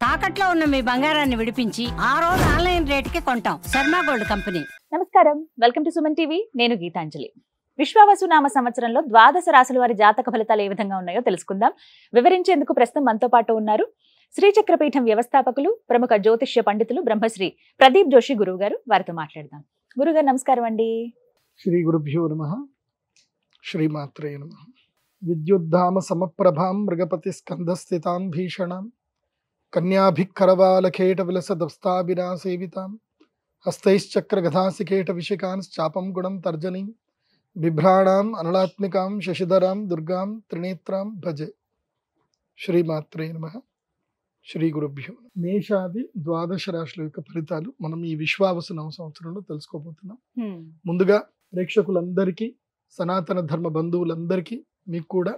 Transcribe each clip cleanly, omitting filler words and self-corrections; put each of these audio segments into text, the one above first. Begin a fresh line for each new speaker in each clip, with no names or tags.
తాకట్లో ఉన్న మీ బంగారాన్ని విడిపించి ఆ రోజు ఆన్లైన్ రేటుకి కొంటాం. Sharma gold company.
నమస్కారం, వెల్కమ్ టు సుమన్ టీవీ. నేను గీతాంజలి. విశ్వావసునామ సంవత్సరంలో ద్వాదశ రాశుల వారి జాతక ఫలితాలు ఏ విధంగా ఉన్నాయో తెలుసుకుందాం. వివరించేందుకు ప్రస్తుతం మనతో పాటు ఉన్నారు శ్రీచక్రపీఠం వ్యవస్థాపకులు, ప్రముఖ జ్యోతిష్య పండితులు బ్రహ్మశ్రీ ప్రదీప్ జోషి గురువు గారు. వారితో మాట్లాడదాం. గురుగారు నమస్కారం అండి.
శ్రీ గురుభ్యో నమః. శ్రీమాత్రే నమః. విద్యుద్ధామ సమప్రభాం మృగపతి స్కంధస్థితాం భీషణాం కన్యాభికరవాలకేట విలసదస్తాభిరా సేవితాం హస్తైశ్చక్రగధాసికేట విశికాంశ్చాపం గుణం తర్జనీం బిభ్రాణాం అనలాత్మికాం శశిధరాం దుర్గాం త్రినేత్రాం భజే. శ్రీమాత్రే నమః. శ్రీ గురుభ్యో. మేషాది ద్వాదశ రాశుల యొక్క ఫలితాలు మనం ఈ విశ్వావసునామ సంవత్సరంలో తెలుసుకోబోతున్నాం. ముందుగా ప్రేక్షకులందరికీ, సనాతన ధర్మ బంధువులందరికీ, మీకు కూడా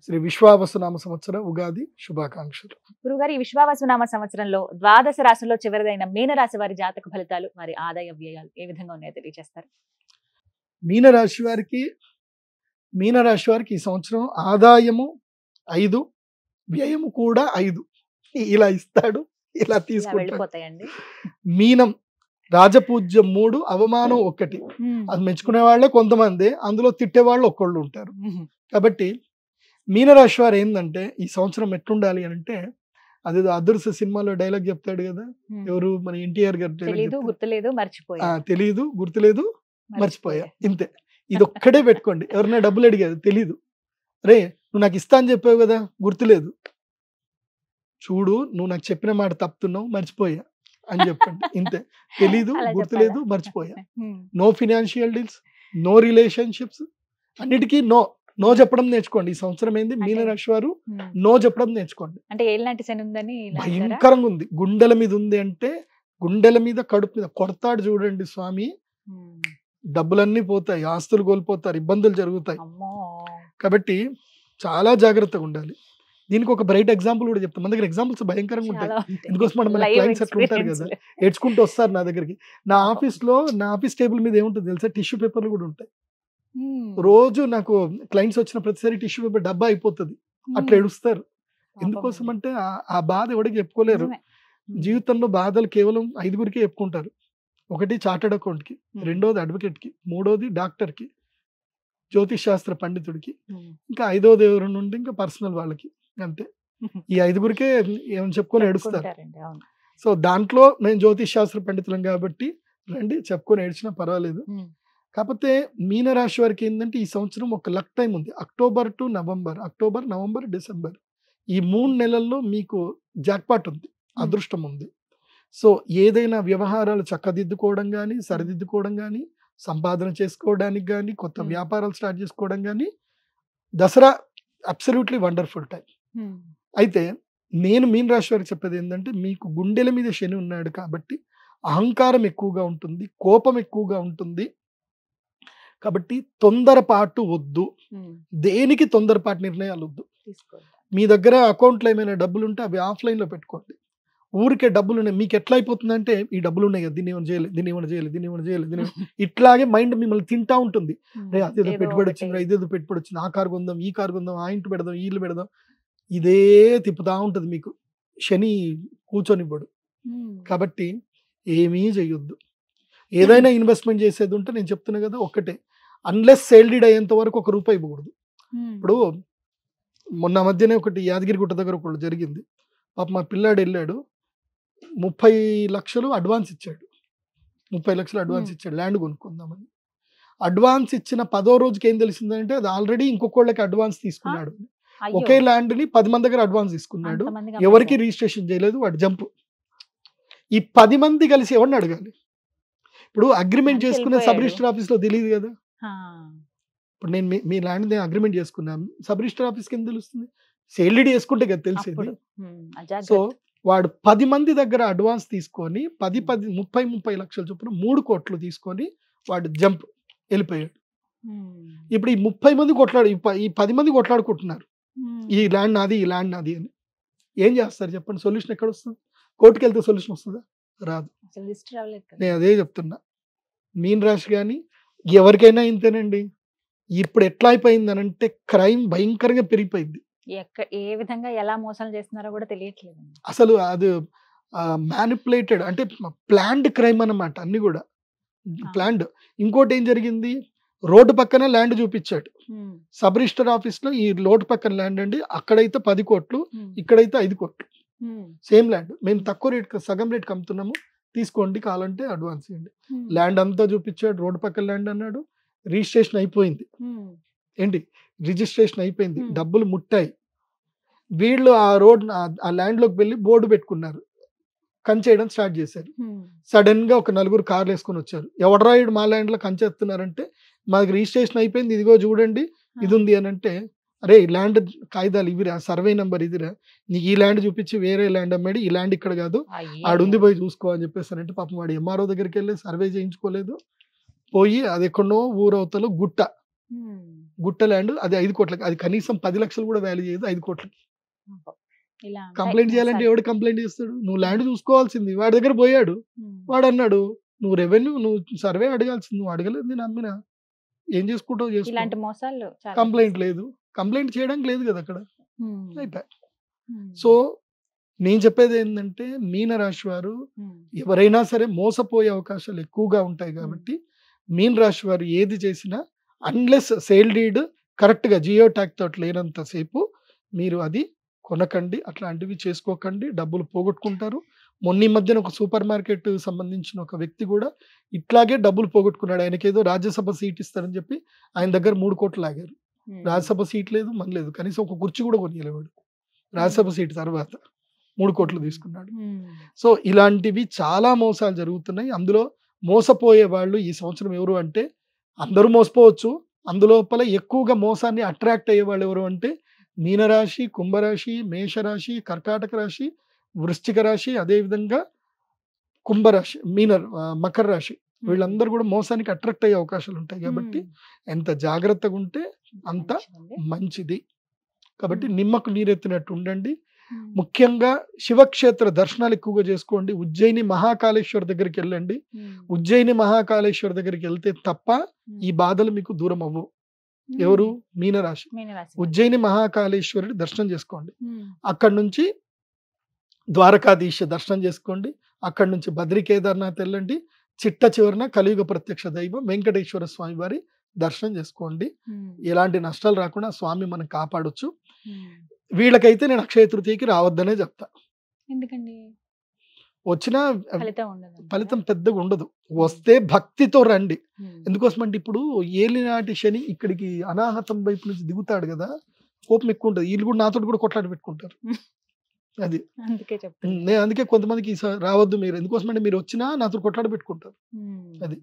శ్రీ విశ్వావసునామ సంవత్సర ఉగాది శుభాకాంక్షలు.
గురుగారు, ఈ విశ్వావసునామ సంవత్సరంలో ద్వాదశ రాశుల్లో చివరిదైన మీనరాశి వారి జాతక ఫలితాలు, వారి ఆదాయ వ్యయాలు ఏ విధంగా ఉన్నాయో తెలియజేస్తారు.
మీనరాశి వారికి ఈ సంవత్సరం ఆదాయము 5, వ్యయము కూడా 5. ఇలా ఇస్తాడు, ఇలా తీసుకుంటాడు.
వెళ్ళిపోతాయండి.
మీనం రాజపూజ్యం 3, అవమానం 1. అది మెచ్చుకునే వాళ్ళే కొంతమంది, అందులో తిట్టే వాళ్ళు ఒక్కళ్ళు ఉంటారు. కాబట్టి మీనరాశి వారు ఏంటంటే ఈ సంవత్సరం ఎట్లుండాలి అని అంటే, అది అదృశ్య సినిమాలో డైలాగ్ చెప్తాడు కదా, ఎవరు మన ఎన్టీఆర్ గారు,
తెలియదు గుర్తులేదు మర్చిపోయా,
తెలీదు గుర్తులేదు మర్చిపోయా. ఇంతే, ఇది ఒక్కడే పెట్టుకోండి. ఎవరైనా డబ్బులు అడిగారు, తెలీదు, రే నువ్వు నాకు ఇస్తా అని చెప్పావు కదా, గుర్తులేదు, చూడు నువ్వు నాకు చెప్పిన మాట తప్పుతున్నావు, మర్చిపోయా అని చెప్పండి. ఇంతే, తెలీదు గుర్తులేదు మర్చిపోయా. No financial deals, no relationships, అన్నిటికీ నో చెప్పడం నేర్చుకోండి. ఈ సంవత్సరం ఏంది, మీనరాశి వారు నో చెప్పడం నేర్చుకోండి.
అంటే ఏళ్ళనాటి శని ఉందని
భయంకరంగా ఉంది, గుండెల మీద ఉంది అంటే, గుండెల మీద కడుపు మీద కొడతాడు చూడండి స్వామి. డబ్బులన్నీ పోతాయి, ఆస్తులు కోల్పోతారు, ఇబ్బందులు జరుగుతాయి. కాబట్టి చాలా జాగ్రత్తగా ఉండాలి. దీనికి ఒక బ్రైట్ ఎగ్జాంపుల్ కూడా చెప్తాం. మన దగ్గర ఎగ్జాంపుల్స్ భయంకరంగా ఉంటాయి. ఎందుకోసం మన క్లయింట్స్ అట్లా ఉంటారు కదా, ఏడ్చుకుంటూ వస్తారు నా దగ్గరికి. నా ఆఫీస్ టేబుల్ మీద ఏముంటుంది తెలుసా, టిష్యూ పేపర్లు కూడా ఉంటాయి. రోజు నాకు క్లయింట్స్ వచ్చిన ప్రతిసారి టిష్యూ పేపర్ డబ్బా అయిపోతుంది, అట్లా ఏడుస్తారు. ఎందుకోసం అంటే ఆ బాధ ఎవరికి చెప్పుకోలేరు. జీవితంలో బాధలు కేవలం 5గురికే చెప్పుకుంటారు. 1 చార్టెడ్ అకౌంట్కి, 2వది అడ్వకేట్కి, 3వది డాక్టర్కి, జ్యోతిష్ శాస్త్ర పండితుడికి, ఇంకా 5వది ఎవరు నుండి ఇంకా పర్సనల్ వాళ్ళకి. అంతే, ఈ 5గురికే ఏమని చెప్పుకొని ఏడుస్తారు. సో దాంట్లో మేము జ్యోతిష్ శాస్త్ర పండితులం కాబట్టి రండి చెప్పుకొని ఏడ్చినా పర్వాలేదు. కాకపోతే మీనరాశి వారికి ఏంటంటే ఈ సంవత్సరం ఒక లక్ టైం ఉంది. October to November, October, November, December, ఈ 3 నెలల్లో మీకు జాక్పాట్ ఉంది, అదృష్టం ఉంది. సో ఏదైనా వ్యవహారాలు చక్కదిద్దుకోవడం కానీ, సరిదిద్దుకోవడం కానీ, సంపాదన చేసుకోవడానికి కానీ, కొత్త వ్యాపారాలు స్టార్ట్ చేసుకోవడం కానీ, దసరా అబ్సల్యూట్లీ వండర్ఫుల్ టైం. అయితే నేను మీన రాశి వారికి చెప్పేది ఏంటంటే, మీకు గుండెల మీద శని ఉన్నాడు కాబట్టి అహంకారం ఎక్కువగా ఉంటుంది, కోపం ఎక్కువగా ఉంటుంది. కాబట్టి తొందరపాటు వద్దు, దేనికి తొందరపాటు నిర్ణయాలు వద్దు. మీ దగ్గర అకౌంట్లో ఏమైనా డబ్బులు ఉంటే అవి ఆఫ్లైన్లో పెట్టుకోండి. ఊరికే డబ్బులు ఉన్నాయి, మీకు ఎట్లా అయిపోతుందంటే ఈ డబ్బులు ఉన్నాయి కదా, దీన్ని ఏమైనా చేయలేదు, ఇట్లాగే మైండ్ మిమ్మల్ని తింటా ఉంటుంది. అదేదో పెట్టుబడి వచ్చింది, ఇదేదో పెట్టుబడి వచ్చింది, ఆ కారు కొందాం, ఈ కారు కొందాం, ఆ ఇంటి పెడదాం, ఈ ఇల్లు పెడదాం, ఇదే తిప్పుతా ఉంటుంది మీకు. శని కూర్చొనివ్వడు. కాబట్టి ఏమీ చేయొద్దు. ఏదైనా ఇన్వెస్ట్మెంట్ చేసేది ఉంటే నేను చెప్తున్నా కదా, ఒక్కటే, అన్లెస్ సేల్ డీడ్ అయ్యేంత వరకు ₹1 ఇవ్వకూడదు. ఇప్పుడు మొన్న మధ్యనే ఒకటి యాదగిరిగుట్ట దగ్గర ఒకటి జరిగింది. పాప మా పిల్లాడు వెళ్ళాడు, 30 లక్షలు అడ్వాన్స్ ఇచ్చాడు. 30 లక్షలు అడ్వాన్స్ ఇచ్చాడు ల్యాండ్ కొనుక్కుందామని. అడ్వాన్స్ ఇచ్చిన 10వ రోజుకి ఏం తెలిసిందంటే అది ఆల్రెడీ ఇంకొకళ్ళకి అడ్వాన్స్ తీసుకున్నాడు. ఒకే ల్యాండ్ని 10 మంది దగ్గర అడ్వాన్స్ తీసుకున్నాడు, ఎవరికి రిజిస్ట్రేషన్ చేయలేదు, వాడు జంప్. ఈ 10 మంది కలిసి ఎవరిని అడగాలి? ఇప్పుడు అగ్రిమెంట్ చేసుకునే సబ్ రిజిస్టర్ ఆఫీస్లో తెలియదు కదా. ఇప్పుడు నేను మీ ల్యాండ్ అగ్రిమెంట్ చేసుకున్నాను, సబ్ రిజిస్టర్ ఆఫీస్కి ఏం తెలుస్తుంది? సేల్ డీడ్ చేసుకుంటే కదా తెలిసేది. సో వాడు 10 మంది దగ్గర అడ్వాన్స్ తీసుకొని 30 లక్షల చొప్పున 3 కోట్లు తీసుకొని వాడు జంప్ వెళ్ళిపోయాడు. ఇప్పుడు ఈ 30 మంది ఈ 10 మంది కొట్లాడుకుంటున్నారు, ఈ ల్యాండ్ నాది, ఈ ల్యాండ్ నాది అని. ఏం చేస్తారు చెప్పండి? సొల్యూషన్ ఎక్కడ వస్తుంది? కోర్టుకి వెళ్తే సొల్యూషన్ వస్తుందా? రాదు. నేను అదే చెప్తున్నా, మీన రాశి కానీ ఎవరికైనా ఇంతేనండి. ఇప్పుడు ఎట్లా అయిపోయింది అంటే క్రైమ్ భయంకరంగా పెరిగిపోయింది.
ఏ విధంగా ఎలా మోసాలు చేస్తున్నారో కూడా తెలియట్లేదు.
అసలు అది మ్యానిపులేటెడ్ అంటే ప్లాన్డ్ క్రైమ్ అన్నమాట అన్ని కూడా ప్లాన్డ్. ఇంకోటి ఏం జరిగింది, రోడ్డు పక్కన ల్యాండ్ చూపించాడు. సబ్ రిజిస్టర్ ఆఫీస్ లో ఈ రోడ్డు పక్కన ల్యాండ్ అండి, అక్కడైతే 10 కోట్లు, ఇక్కడైతే 5 కోట్లు, సేమ్ ల్యాండ్. మేము తక్కువ రేట్ సగం రేట్ అమ్ముతున్నాము, తీసుకోండి కావాలంటే అడ్వాన్స్ ఇవ్వండి. ల్యాండ్ అంతా చూపించాడు, రోడ్డు పక్కన ల్యాండ్ అన్నాడు. రిజిస్ట్రేషన్ అయిపోయింది, ఏంటి రిజిస్ట్రేషన్ అయిపోయింది, డబ్బులు ముట్టాయి. వీళ్ళు ఆ రోడ్ ఆ ల్యాండ్ లోకి వెళ్ళి బోర్డు పెట్టుకున్నారు, కంచేయడం స్టార్ట్ చేశారు. సడన్ గా ఒక 4 కార్లు వేసుకొని వచ్చారు. ఎవడరా ఇడు మా ల్యాండ్ లో కంచేస్తున్నారంటే, మాకు రిజిస్ట్రేషన్ అయిపోయింది, ఇదిగో చూడండి ఇది ఉంది అని అంటే, అరే ఈ ల్యాండ్ కాగితాలు ఇవిరా, సర్వే నెంబర్ ఇదిరా, నీకు ఈ ల్యాండ్ చూపించి వేరే ల్యాండ్ అమ్మాడు, ఈ ల్యాండ్ ఇక్కడ కాదు ఆడుంది పోయి చూసుకో అని చెప్పేసారంటే, పాపం వాడు ఎంఆర్ఓ దగ్గరికి వెళ్ళి సర్వే చేయించుకోలేదు. పోయి అది ఎక్కడో ఊరవతలో గుట్ట ల్యాండ్, అది 5 కోట్లకి, అది కనీసం 10 లక్షలు కూడా వాల్యూ చేయదు, 5 కోట్లకి. కంప్లైంట్ చేయాలంటే ఎవడు కంప్లైంట్ చేస్తాడు? నువ్వు ల్యాండ్ చూసుకోవాల్సింది. వాడి దగ్గర పోయాడు, వాడు అన్నాడు నువ్వు రెవెన్యూ నువ్వు సర్వే అడగాల్సింది, నువ్వు అడగలేదు, నేను అమ్మినా, ఏం చేసుకుంటావు చేసుకో. కంప్లైంట్ లేదు, కంప్లైంట్ చేయడానికి లేదు కదా అక్కడ, అయిపోయి. సో నేను చెప్పేది ఏంటంటే, మీనరాశి వారు ఎవరైనా సరే మోసపోయే అవకాశాలు ఎక్కువగా ఉంటాయి కాబట్టి, మీన రాశి వారు ఏది చేసినా అన్లెస్ సేల్ డీడ్ కరెక్ట్ గా జియో ట్యాగ్ తోటి లేనంత సేపు మీరు అది కొనకండి, అట్లాంటివి చేసుకోకండి, డబ్బులు పోగొట్టుకుంటారు. మొన్న ఈ మధ్యన ఒక సూపర్ మార్కెట్ సంబంధించిన ఒక వ్యక్తి కూడా ఇట్లాగే డబ్బులు పోగొట్టుకున్నాడు. ఆయనకి ఏదో రాజ్యసభ సీట్ ఇస్తారని చెప్పి ఆయన దగ్గర 3 కోట్లు లాగారు. రాజ్యసభ సీట్ లేదు, మన లేదు, కనీసం ఒక కుర్చీ కూడా కొనియలేవాడు. రాజ్యసభ సీట్ తర్వాత 3 కోట్లు తీసుకున్నాడు. సో ఇలాంటివి చాలా మోసాలు జరుగుతున్నాయి. అందులో మోసపోయే వాళ్ళు ఈ సంవత్సరం ఎవరు అంటే, అందరూ మోసపోవచ్చు, అందులోపల ఎక్కువగా మోసాన్ని అట్రాక్ట్ అయ్యే వాళ్ళు ఎవరు అంటే, మీనరాశి, కుంభరాశి, మేషరాశి, కర్కాటక రాశి, వృశ్చిక రాశి, అదేవిధంగా కుంభరాశి, మకర రాశి, వీళ్ళందరూ కూడా మోసానికి అట్రాక్ట్ అయ్యే అవకాశాలు ఉంటాయి. కాబట్టి ఎంత జాగ్రత్తగా ఉంటే అంత మంచిది. కాబట్టి నిమ్మకు నీరెత్తినట్టు ఉండండి. ముఖ్యంగా శివక్షేత్ర దర్శనాలు ఎక్కువగా చేసుకోండి. ఉజ్జయిని మహాకాళేశ్వర దగ్గరికి వెళ్ళండి. ఉజ్జయిని మహాకాళేశ్వర దగ్గరికి వెళ్తే తప్ప ఈ బాధలు మీకు దూరం అవ్వవు. ఎవరు? మీనరాశి. ఉజ్జయిని మహాకాళేశ్వరుడి దర్శనం చేసుకోండి. అక్కడి నుంచి ద్వారకాధీశ దర్శనం చేసుకోండి. అక్కడి నుంచి బద్రి కేదార్నాథ్ వెళ్ళండి. చిట్ట చివరన కలియుగ ప్రత్యక్ష దైవం వెంకటేశ్వర స్వామి వారి దర్శనం చేసుకోండి. ఎలాంటి నష్టాలు రాకుండా స్వామి మనం కాపాడొచ్చు. వీళ్ళకైతే నేను అక్షయ తృతీయకి రావద్దనే చెప్తా.
ఎందుకండి?
వచ్చిన ఫలితం పెద్దగా ఉండదు. వస్తే భక్తితో రండి. ఎందుకోసం అంటే ఇప్పుడు ఏలినాటి శని ఇక్కడికి అనాహతం వైపు నుంచి దిగుతాడు కదా, కోపం ఎక్కువ ఉంటుంది. వీళ్ళు కూడా నాతో కూడా కొట్లాట పెట్టుకుంటారు. అది అందుకే కొంతమందికి రావద్దు మీరు, ఎందుకోసం అంటే మీరు వచ్చినా నాతో కొట్లాట పెట్టుకుంటారు. అది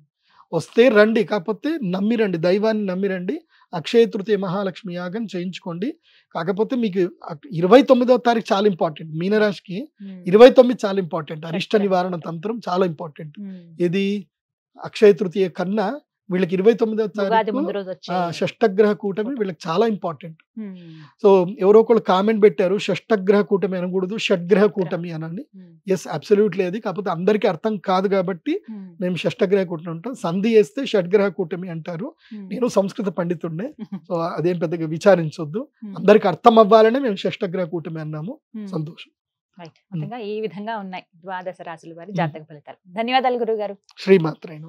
వస్తే రండి, కాకపోతే నమ్మిరండి, దైవాన్ని నమ్మిరండి. అక్షయ తృతీయ మహాలక్ష్మి యాగం చేయించుకోండి. కాకపోతే మీకు 29వ తారీఖు చాలా ఇంపార్టెంట్. మీనరాశికి 29 చాలా ఇంపార్టెంట్. అరిష్ట నివారణ తంత్రం చాలా ఇంపార్టెంట్. ఇది అక్షయ తృతీయ కన్నా వీళ్ళకి 29వ తారీఖు షష్టగ్రహ కూటమి వీళ్ళకి చాలా ఇంపార్టెంట్. సో ఎవరో ఒకళ్ళు కామెంట్ పెట్టారు, షష్టగ్రహ కూటమి అనకూడదు, షడ్గ్రహ కూటమి అనండి. Yes, absolutely. అది కాకపోతే అందరికీ అర్థం కాదు కాబట్టి మేము షష్టగ్రహ కూటమి అంటాం. సంధి చేస్తే షడ్గ్రహ కూటమి అంటారు. నేను సంస్కృత పండితుడినే, సో అదేం పెద్దగా విచారించొద్దు. అందరికి అర్థం అవ్వాలనే మేము షష్టగ్రహ కూటమి అన్నాము. సంతోషం.
ఈ విధంగా ఉన్నాయి ద్వాదశ రాశుల వారి జాతక ఫలితాలు. ధన్యవాదాలు గురువు గారు.
శ్రీమాత్రేణ.